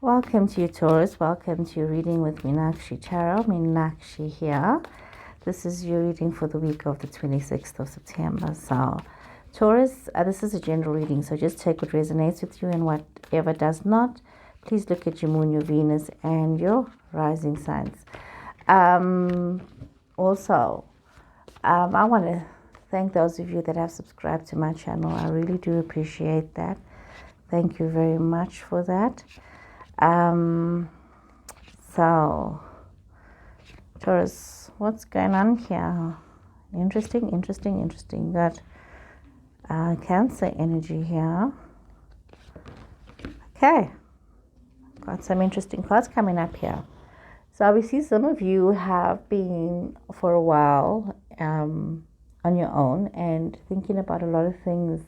Welcome to you, Taurus. Welcome to your reading with Meenakshi Tarot. Meenakshi here. This is your reading for the week of the 26th of September. So, Taurus, this is a general reading, so just take what resonates with you and whatever does not. Please look at your moon, your Venus, and your rising signs. I want to thank those of you that have subscribed to my channel. I really do appreciate that. Thank you very much for that. So Taurus, what's going on here? Interesting. Got Cancer energy here. Okay, got some interesting cards coming up here. So obviously some of you have been for a while on your own and thinking about a lot of things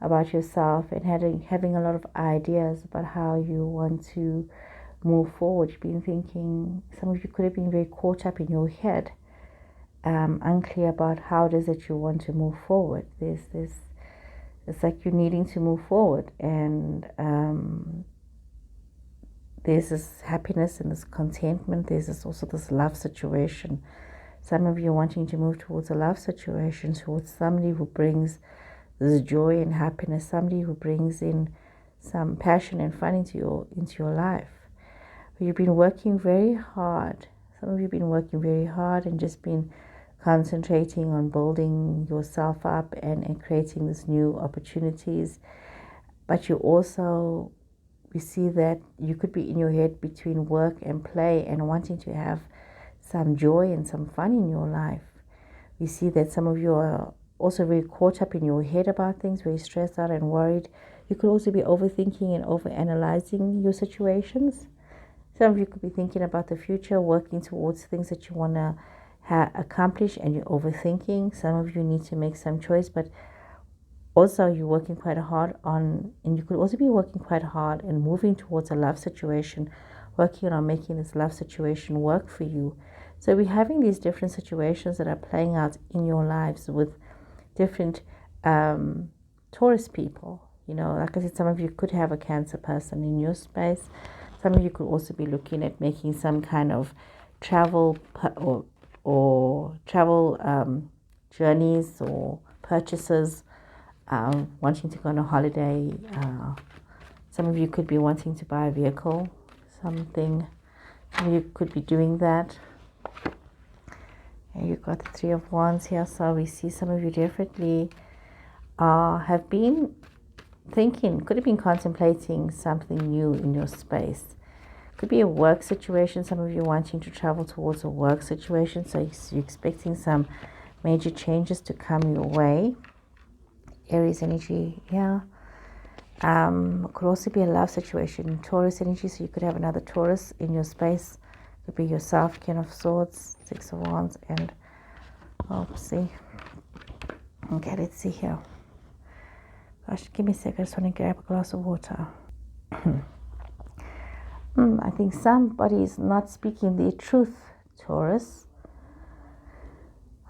about yourself and having a lot of ideas about how you want to move forward. You've been thinking, some of you could have been very caught up in your head, unclear about how it is that you want to move forward. It's like you're needing to move forward, and there's this happiness and this contentment. There's also this love situation. Some of you are wanting to move towards a love situation, towards somebody who brings this joy and happiness, somebody who brings in some passion and fun into your life. You've been working very hard. Some of you have been working very hard and just been concentrating on building yourself up and creating these new opportunities. But you see that you could be in your head between work and play and wanting to have some joy and some fun in your life. We see that some of you are also very caught up in your head about things, very stressed out and worried. You could also be overthinking and overanalyzing your situations. Some of you could be thinking about the future, working towards things that you want to accomplish, and you're overthinking. Some of you need to make some choice, but also you're working quite hard and you could also be working quite hard and moving towards a love situation, working on making this love situation work for you. So we're having these different situations that are playing out in your lives with different Taurus people. You know, like I said, some of you could have a Cancer person in your space. Some of you could also be looking at making some kind of travel or travel journeys or purchases, wanting to go on a holiday. Some of you could be wanting to buy a vehicle, something. Some of you could be doing that. And you've got the Three of Wands here, so we see some of you definitely have been thinking, could have been contemplating something new in your space. Could be a work situation, some of you wanting to travel towards a work situation, so you're expecting some major changes to come your way. Aries energy here. Could also be a love situation, Taurus energy, so you could have another Taurus in your space. Could be yourself, King of Swords, Six of Wands, and okay, let's see here. Gosh, give me a second. I just want to grab a glass of water. I think somebody is not speaking their truth, Taurus.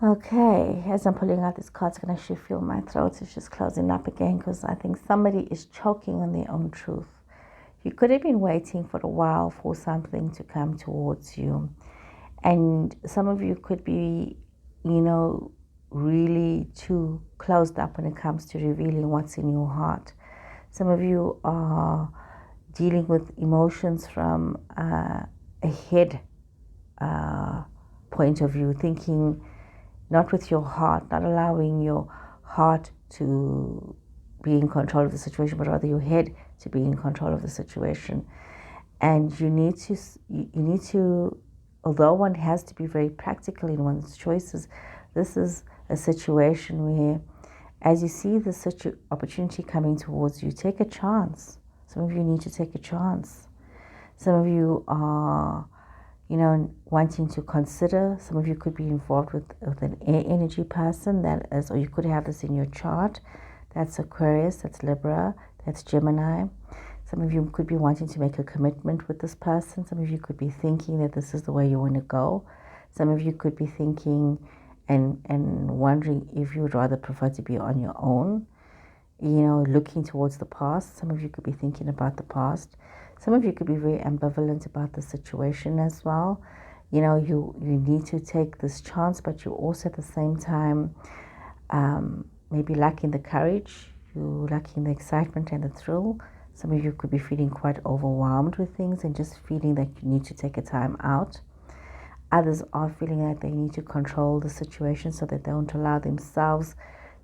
Okay, as I'm pulling out this card, I can actually feel my throat is just closing up again, because I think somebody is choking on their own truth. You could have been waiting for a while for something to come towards you. And some of you could be, really too closed up when it comes to revealing what's in your heart. Some of you are dealing with emotions from a head point of view, thinking not with your heart, not allowing your heart to be in control of the situation, but rather your head to be in control of the situation. And you need to, although one has to be very practical in one's choices, this is a situation where, as you see this opportunity coming towards you, take a chance. Some of you need to take a chance. Some of you are, wanting to consider. Some of you could be involved with an air energy person, or you could have this in your chart. That's Aquarius, that's Libra, that's Gemini. Some of you could be wanting to make a commitment with this person. Some of you could be thinking that this is the way you want to go. Some of you could be thinking and wondering if you would rather prefer to be on your own, looking towards the past. Some of you could be thinking about the past. Some of you could be very ambivalent about the situation as well. You know, you need to take this chance, but you also at the same time maybe lacking the courage, you lacking the excitement and the thrill. Some of you could be feeling quite overwhelmed with things and just feeling that you need to take a time out. Others are feeling that they need to control the situation so that they don't allow themselves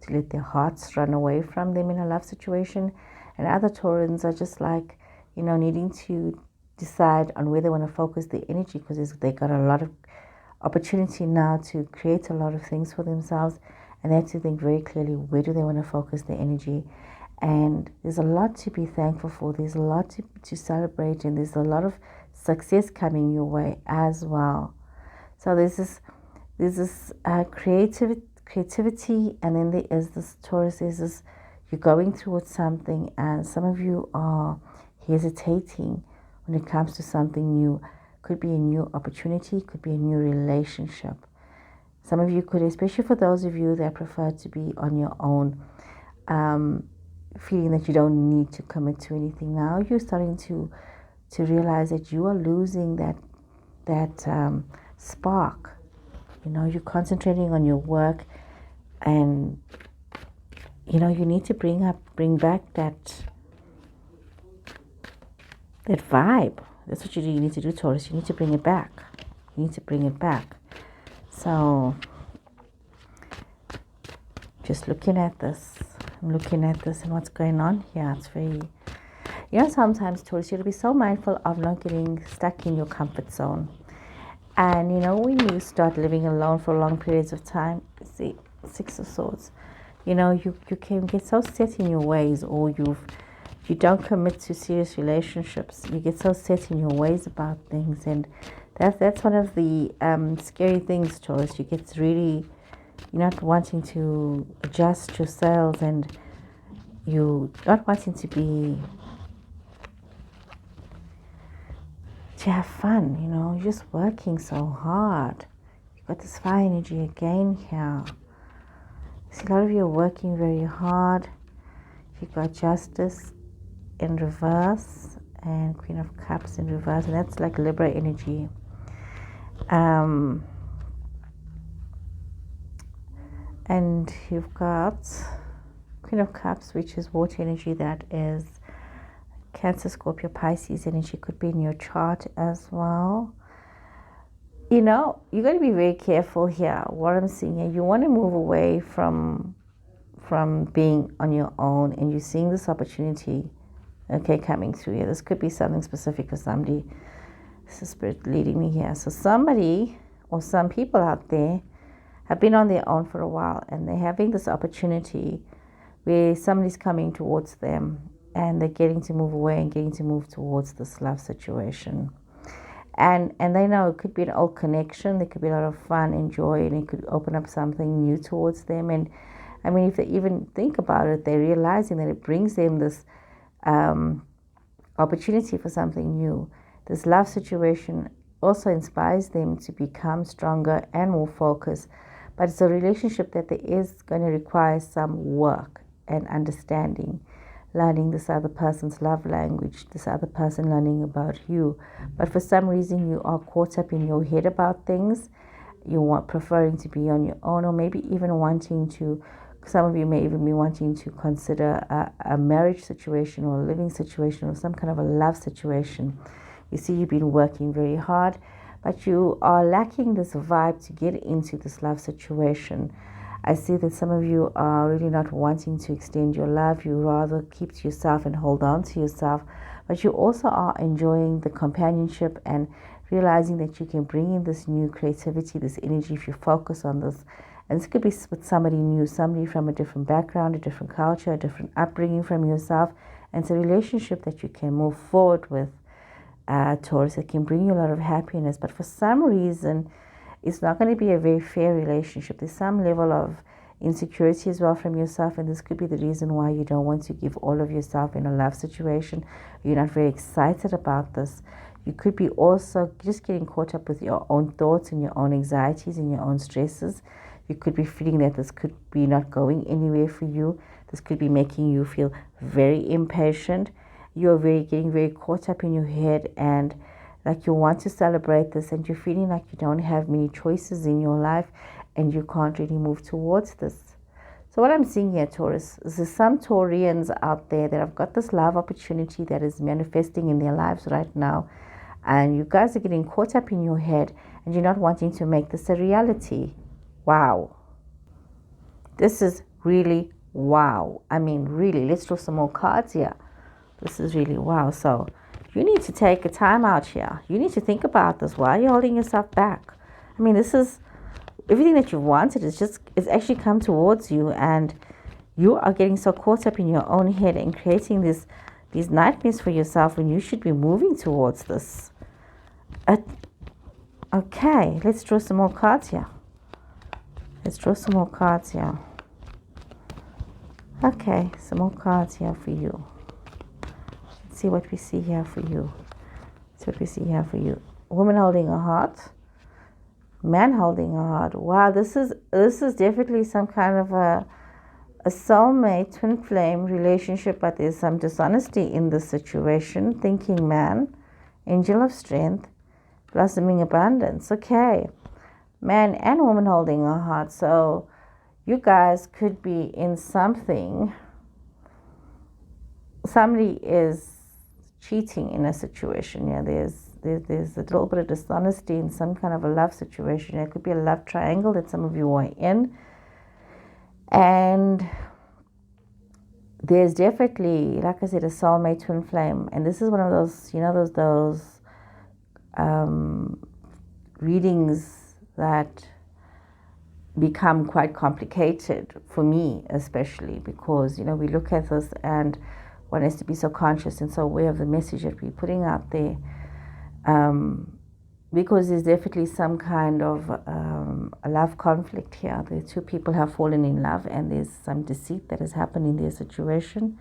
to let their hearts run away from them in a love situation. And other Taurans are just like, you know, needing to decide on where they want to focus their energy, because they got a lot of opportunity now to create a lot of things for themselves, and they have to think very clearly, where do they want to focus their energy? And there's a lot to be thankful for. There's a lot to celebrate, and there's a lot of success coming your way as well. So there's this creativity, and then there is this Taurus. There's this, you're going towards something, and some of you are hesitating when it comes to something new. Could be a new opportunity, could be a new relationship. Some of you could, especially for those of you that prefer to be on your own, feeling that you don't need to commit to anything now, you're starting to realize that you are losing that spark. You know, you're concentrating on your work, and you know, you need to bring back that vibe. That's what you do. You need to do, Taurus. You need to bring it back. You need to bring it back. So just looking at this, I'm looking at this and what's going on here. It's very, you know, sometimes, Taurus, you have to be so mindful of not getting stuck in your comfort zone. And you know, when you start living alone for long periods of time, see, Six of Swords, you know, you can get so set in your ways, or you don't commit to serious relationships. You get so set in your ways about things, and that's one of the scary things, Taurus. You get really, you're not wanting to adjust your sails, and you not wanting to have fun. You know, you're just working so hard. You've got this fire energy again here. See, a lot of you are working very hard. You've got Justice in reverse and Queen of Cups in reverse, and that's like Libra energy. And you've got Queen of Cups, which is water energy. That is Cancer, Scorpio, Pisces energy. Could be in your chart as well. You know, you got to be very careful here. What I'm seeing here, you want to move away from being on your own, and you're seeing this opportunity, okay, coming through here. This could be something specific for somebody. This is Spirit leading me here. So somebody or some people out there have been on their own for a while, and they're having this opportunity where somebody's coming towards them, and they're getting to move away and getting to move towards this love situation. And they know it could be an old connection. There could be a lot of fun and joy, and it could open up something new towards them. And I mean, if they even think about it, they're realizing that it brings them this opportunity for something new. This love situation also inspires them to become stronger and more focused. But it's a relationship that there is going to require some work and understanding, learning this other person's love language, this other person learning about you. But for some reason, you are caught up in your head about things. You want preferring to be on your own, or maybe even wanting to, some of you may even be wanting to consider a marriage situation or a living situation or some kind of a love situation. You see, you've been working very hard, but you are lacking this vibe to get into this love situation. I see that some of you are really not wanting to extend your love. You rather keep to yourself and hold on to yourself. But you also are enjoying the companionship and realizing that you can bring in this new creativity, this energy, if you focus on this. And this could be with somebody new, somebody from a different background, a different culture, a different upbringing from yourself. And it's a relationship that you can move forward with, Taurus. It can bring you a lot of happiness. But for some reason, it's not going to be a very fair relationship. There's some level of insecurity as well from yourself, and this could be the reason why you don't want to give all of yourself in a love situation. You're not very excited about this. You could be also just getting caught up with your own thoughts and your own anxieties and your own stresses. You could be feeling that this could be not going anywhere for you. This could be making you feel very impatient. you're getting very caught up in your head, and like you want to celebrate this, and you're feeling like you don't have many choices in your life and you can't really move towards this. So what I'm seeing here, Taurus, is there's some Taurians out there that have got this love opportunity that is manifesting in their lives right now, and you guys are getting caught up in your head and you're not wanting to make this a reality. Wow. This is really wow. I mean, really, let's draw some more cards here. This is really wow. So you need to take a time out here. You need to think about this. Why are you holding yourself back? I mean, this is everything that you wanted. It's actually come towards you, and you are getting so caught up in your own head and creating these nightmares for yourself when you should be moving towards this. Okay, let's draw some more cards here. Okay, some more cards here for you. Let's see what we see here for you. Woman holding a heart. Man holding a heart. Wow, this is definitely some kind of a soulmate, twin flame relationship, but there's some dishonesty in this situation. Thinking man, angel of strength, blossoming abundance. Okay, man and woman holding a heart. So you guys could be in something. Somebody is cheating in a situation. Yeah, there's a little bit of dishonesty in some kind of a love situation. It could be a love triangle that some of you are in, and there's definitely, like I said, a soulmate twin flame. And this is one of those, those readings that become quite complicated for me, especially because we look at this and one has to be so conscious and so aware of the message that we're putting out there, because there's definitely some kind of a love conflict here. The two people have fallen in love, and there's some deceit that has happened in their situation,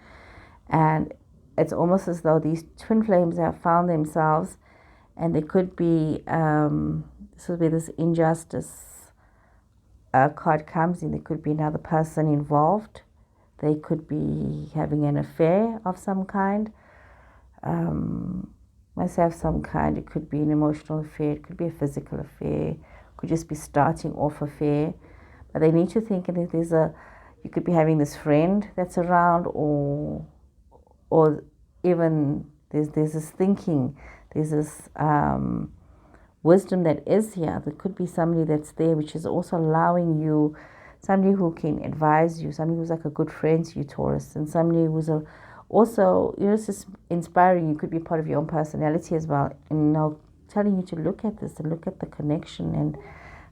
and it's almost as though these twin flames have found themselves, and there could be this will be this injustice card comes in. There could be another person involved. They could be having an affair of some kind. Must have some kind. It could be an emotional affair. It could be a physical affair. It could just be starting off affair. But they need to think, and if you could be having this friend that's around, or even there's this thinking, there's this wisdom that is here. There could be somebody that's there, which is also allowing you, somebody who can advise you, somebody who's like a good friend to you, Taurus, and somebody who's also, it's just inspiring. You could be part of your own personality as well, and telling you to look at this and look at the connection and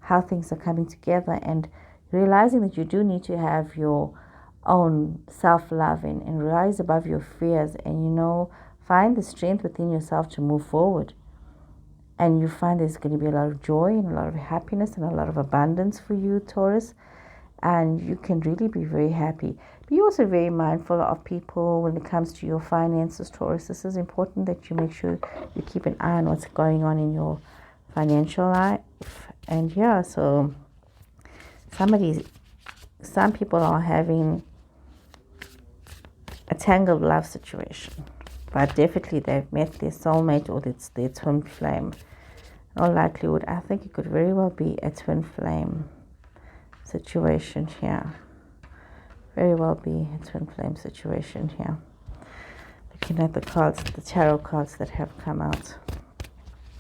how things are coming together, and realizing that you do need to have your own self-love and rise above your fears, and find the strength within yourself to move forward. And you find there's going to be a lot of joy and a lot of happiness and a lot of abundance for you, Taurus. And you can really be very happy. Be also very mindful of people when it comes to your finances, Taurus. This is important that you make sure you keep an eye on what's going on in your financial life. And yeah, so some people are having a tangled love situation, but definitely they've met their soulmate, or it's their twin flame. In all likelihood, I think it could very well be a twin flame situation here. Very well be a twin flame situation here. Looking at the cards, the tarot cards that have come out.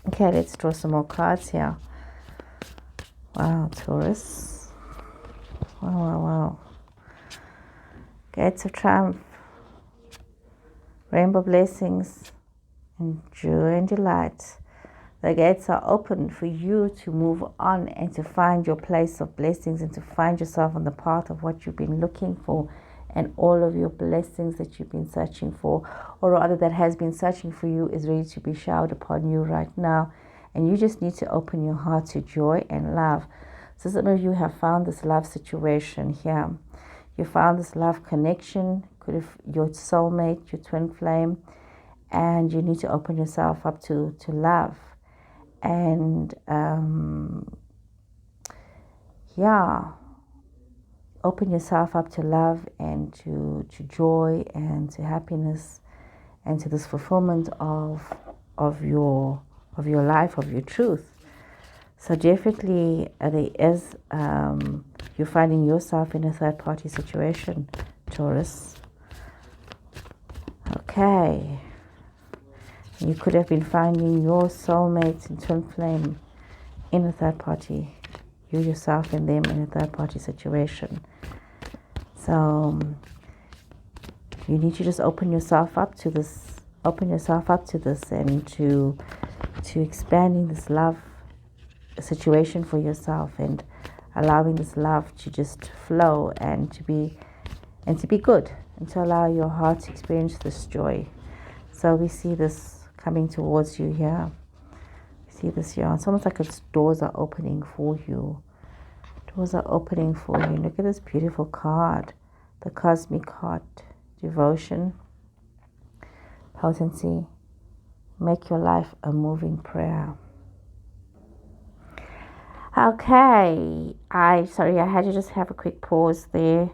Okay, let's draw some more cards here. Wow, Taurus. Wow. Gates of Triumph. Rainbow blessings and joy and delight. The gates are open for you to move on and to find your place of blessings, and to find yourself on the path of what you've been looking for, and all of your blessings that you've been searching for, or rather that has been searching for you, is ready to be showered upon you right now. And you just need to open your heart to joy and love. So some of you have found this love situation here. You found this love connection, could have your soulmate, your twin flame, and you need to open yourself up to love. And open yourself up to love and to joy and to happiness and to this fulfillment of your life, of your truth. So definitely there is, you're finding yourself in a third party situation, Taurus. Okay. You could have been finding your soulmate and twin flame in a third party. You yourself and them in a third party situation. So you need to just open yourself up to this, and to expanding this love situation for yourself, and allowing this love to just flow and to be good, and to allow your heart to experience this joy. So we see this coming towards you here. We see this here. It's almost like doors are opening for you. Doors are opening for you. Look at this beautiful card, the Cosmic Heart. Devotion, potency. Make your life a moving prayer. Okay, I had to just have a quick pause there.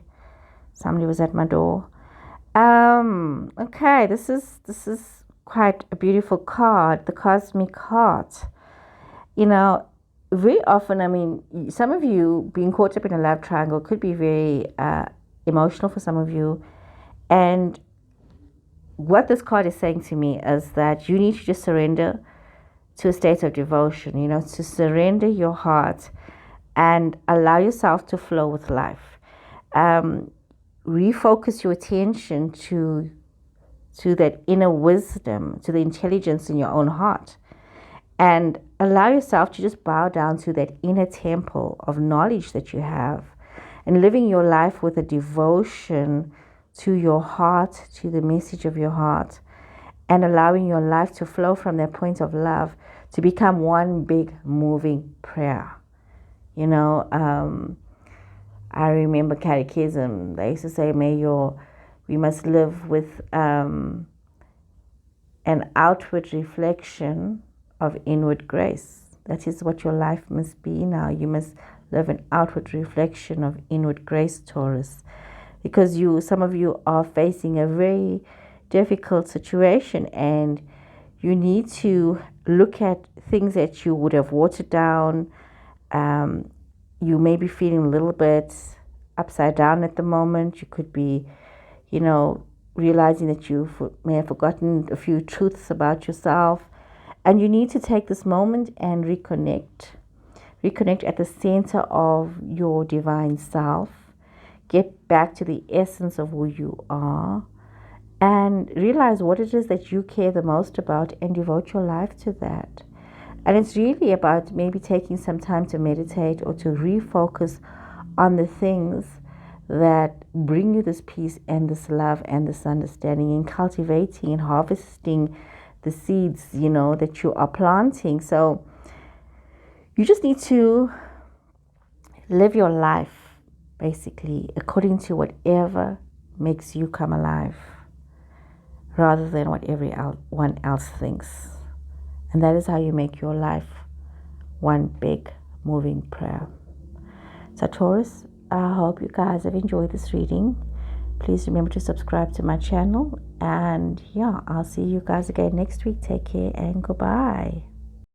Somebody was at my door. Okay, this is quite a beautiful card, the Cosmic Heart. You know, very often, I mean, some of you being caught up in a love triangle could be very emotional for some of you. And what this card is saying to me is that you need to just surrender to a state of devotion, to surrender your heart and allow yourself to flow with life. Refocus your attention to that inner wisdom, to the intelligence in your own heart, and allow yourself to just bow down to that inner temple of knowledge that you have, and living your life with a devotion to your heart, to the message of your heart, and allowing your life to flow from that point of love to become one big moving prayer. I remember catechism. They used to say, we must live with an outward reflection of inward grace. That is what your life must be now. You must live an outward reflection of inward grace, Taurus. Because some of you are facing a very difficult situation, and you need to look at things that you would have watered down. You may be feeling a little bit upside down at the moment. You could be, realizing that you may have forgotten a few truths about yourself. And you need to take this moment and reconnect. Reconnect at the center of your divine self. Get back to the essence of who you are, and realize what it is that you care the most about, and devote your life to that. And it's really about maybe taking some time to meditate or to refocus on the things that bring you this peace and this love and this understanding, and cultivating and harvesting the seeds, that you are planting. So you just need to live your life basically according to whatever makes you come alive, rather than what everyone else thinks. And that is how you make your life one big moving prayer. So Taurus, I hope you guys have enjoyed this reading. Please remember to subscribe to my channel. And I'll see you guys again next week. Take care and goodbye.